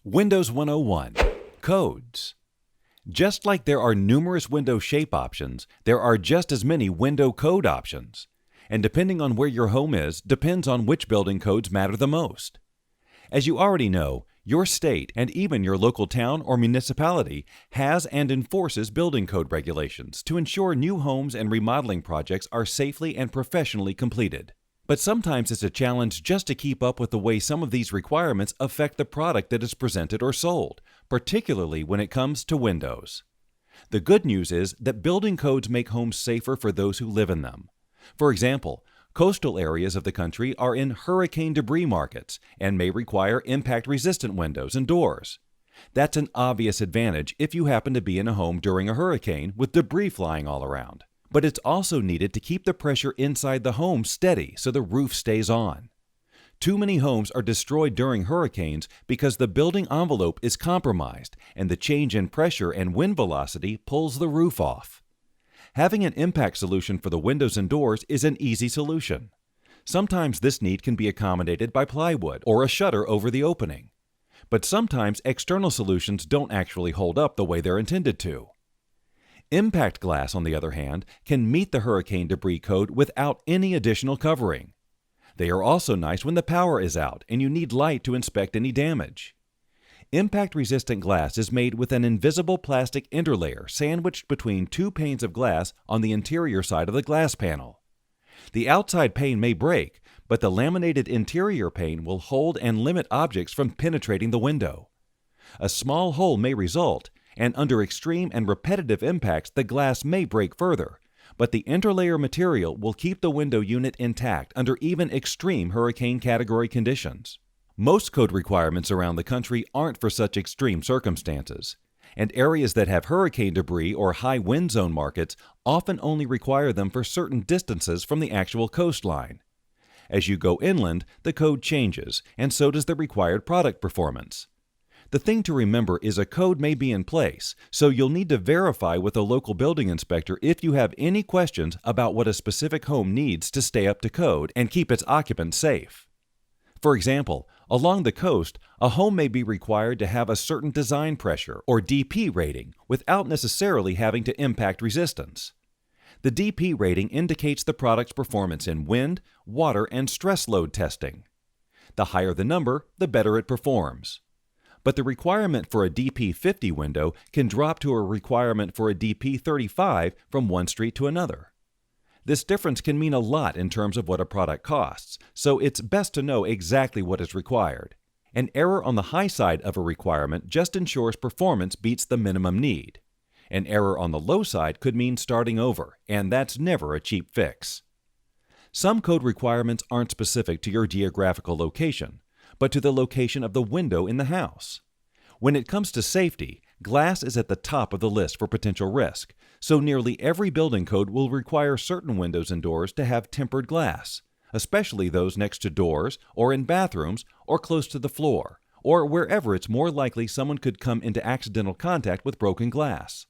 Windows 101 Codes. Just like there are numerous window shape options, there are just as many window code options. And depending on where your home is, depends on which building codes matter the most. As you already know, your state and even your local town or municipality has and enforces building code regulations to ensure new homes and remodeling projects are safely and professionally completed. But sometimes it's a challenge just to keep up with the way some of these requirements affect the product that is presented or sold, particularly when it comes to windows. The good news is that building codes make homes safer for those who live in them. For example, coastal areas of the country are in hurricane debris markets and may require impact-resistant windows and doors. That's an obvious advantage if you happen to be in a home during a hurricane with debris flying all around. But it's also needed to keep the pressure inside the home steady so the roof stays on. Too many homes are destroyed during hurricanes because the building envelope is compromised and the change in pressure and wind velocity pulls the roof off. Having an impact solution for the windows and doors is an easy solution. Sometimes this need can be accommodated by plywood or a shutter over the opening. But sometimes external solutions don't actually hold up the way they're intended to. Impact glass, on the other hand, can meet the hurricane debris code without any additional covering. They are also nice when the power is out and you need light to inspect any damage. Impact-resistant glass is made with an invisible plastic interlayer sandwiched between two panes of glass on the interior side of the glass panel. The outside pane may break, but the laminated interior pane will hold and limit objects from penetrating the window. A small hole may result, and under extreme and repetitive impacts the glass may break further, but the interlayer material will keep the window unit intact under even extreme hurricane category conditions. Most code requirements around the country aren't for such extreme circumstances, and areas that have hurricane debris or high wind zone markets often only require them for certain distances from the actual coastline. As you go inland, the code changes, and so does the required product performance. The thing to remember is a code may be in place, so you'll need to verify with a local building inspector if you have any questions about what a specific home needs to stay up to code and keep its occupants safe. For example, along the coast, a home may be required to have a certain design pressure or DP rating without necessarily having to impact resistance. The DP rating indicates the product's performance in wind, water, and stress load testing. The higher the number, the better it performs. But the requirement for a DP 50 window can drop to a requirement for a DP 35 from one street to another. This difference can mean a lot in terms of what a product costs, so it's best to know exactly what is required. An error on the high side of a requirement just ensures performance beats the minimum need. An error on the low side could mean starting over, and that's never a cheap fix. Some code requirements aren't specific to your geographical location, but to the location of the window in the house. When it comes to safety, glass is at the top of the list for potential risk, so nearly every building code will require certain windows and doors to have tempered glass, especially those next to doors or in bathrooms or close to the floor, or wherever it's more likely someone could come into accidental contact with broken glass.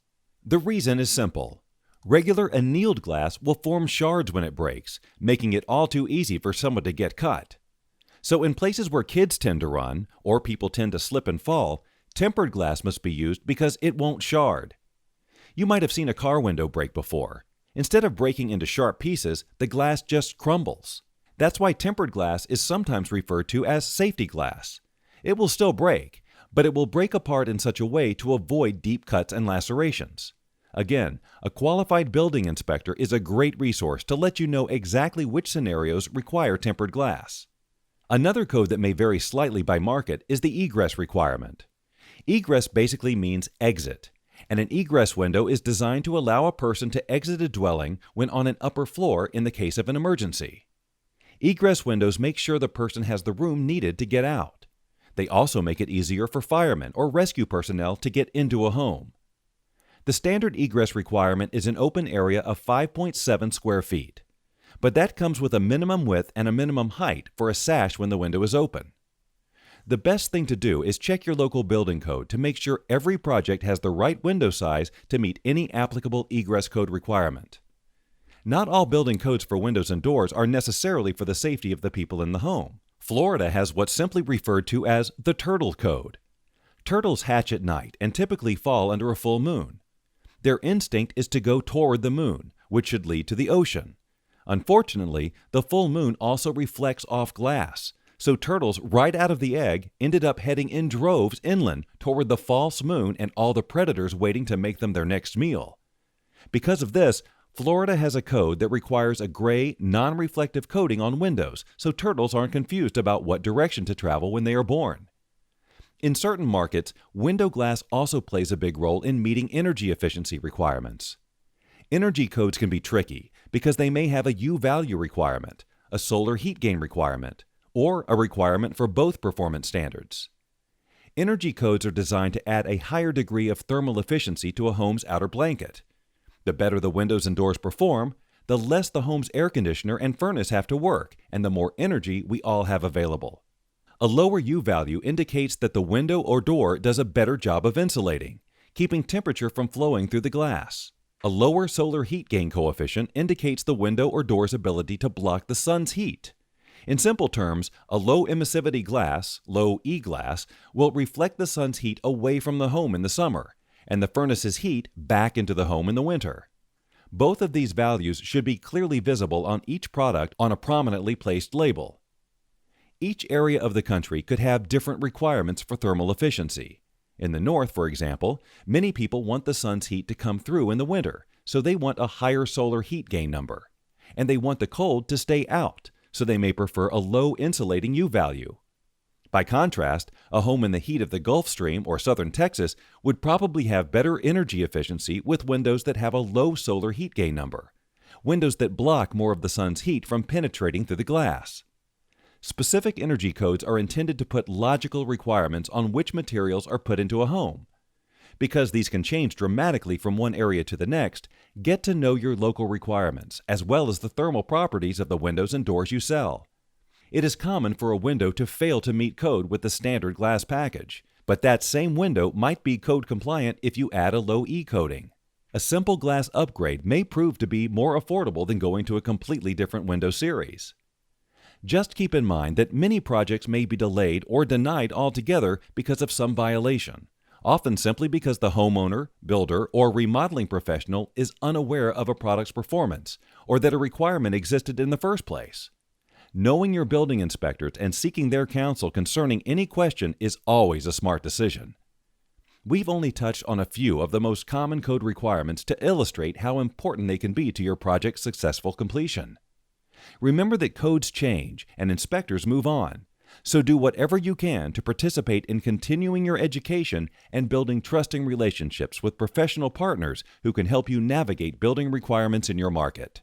The reason is simple. Regular annealed glass will form shards when it breaks, making it all too easy for someone to get cut. So in places where kids tend to run, or people tend to slip and fall, tempered glass must be used because it won't shard. You might have seen a car window break before. Instead of breaking into sharp pieces, the glass just crumbles. That's why tempered glass is sometimes referred to as safety glass. It will still break, but it will break apart in such a way to avoid deep cuts and lacerations. Again, a qualified building inspector is a great resource to let you know exactly which scenarios require tempered glass. Another code that may vary slightly by market is the egress requirement. Egress basically means exit, and an egress window is designed to allow a person to exit a dwelling when on an upper floor in the case of an emergency. Egress windows make sure the person has the room needed to get out. They also make it easier for firemen or rescue personnel to get into a home. The standard egress requirement is an open area of 5.7 square feet. But that comes with a minimum width and a minimum height for a sash when the window is open. The best thing to do is check your local building code to make sure every project has the right window size to meet any applicable egress code requirement. Not all building codes for windows and doors are necessarily for the safety of the people in the home. Florida has what's simply referred to as the Turtle Code. Turtles hatch at night and typically fall under a full moon. Their instinct is to go toward the moon, which should lead to the ocean. Unfortunately, the full moon also reflects off glass, so turtles right out of the egg ended up heading in droves inland toward the false moon and all the predators waiting to make them their next meal. Because of this, Florida has a code that requires a gray, non-reflective coating on windows so turtles aren't confused about what direction to travel when they are born. In certain markets, window glass also plays a big role in meeting energy efficiency requirements. Energy codes can be tricky because they may have a U-value requirement, a solar heat gain requirement, or a requirement for both performance standards. Energy codes are designed to add a higher degree of thermal efficiency to a home's outer blanket. The better the windows and doors perform, the less the home's air conditioner and furnace have to work, and the more energy we all have available. A lower U value indicates that the window or door does a better job of insulating, keeping temperature from flowing through the glass. A lower solar heat gain coefficient indicates the window or door's ability to block the sun's heat. In simple terms, a low emissivity glass, low E glass, will reflect the sun's heat away from the home in the summer, and the furnace's heat back into the home in the winter. Both of these values should be clearly visible on each product on a prominently placed label. Each area of the country could have different requirements for thermal efficiency. In the north, for example, many people want the sun's heat to come through in the winter, so they want a higher solar heat gain number. And they want the cold to stay out, so they may prefer a low insulating U value. By contrast, a home in the heat of the Gulf Stream or southern Texas would probably have better energy efficiency with windows that have a low solar heat gain number, windows that block more of the sun's heat from penetrating through the glass. Specific energy codes are intended to put logical requirements on which materials are put into a home. Because these can change dramatically from one area to the next, get to know your local requirements, as well as the thermal properties of the windows and doors you sell. It is common for a window to fail to meet code with the standard glass package, but that same window might be code compliant if you add a low E coating. A simple glass upgrade may prove to be more affordable than going to a completely different window series. Just keep in mind that many projects may be delayed or denied altogether because of some violation, often simply because the homeowner, builder, or remodeling professional is unaware of a product's performance or that a requirement existed in the first place. Knowing your building inspectors and seeking their counsel concerning any question is always a smart decision. We've only touched on a few of the most common code requirements to illustrate how important they can be to your project's successful completion. Remember that codes change and inspectors move on, so do whatever you can to participate in continuing your education and building trusting relationships with professional partners who can help you navigate building requirements in your market.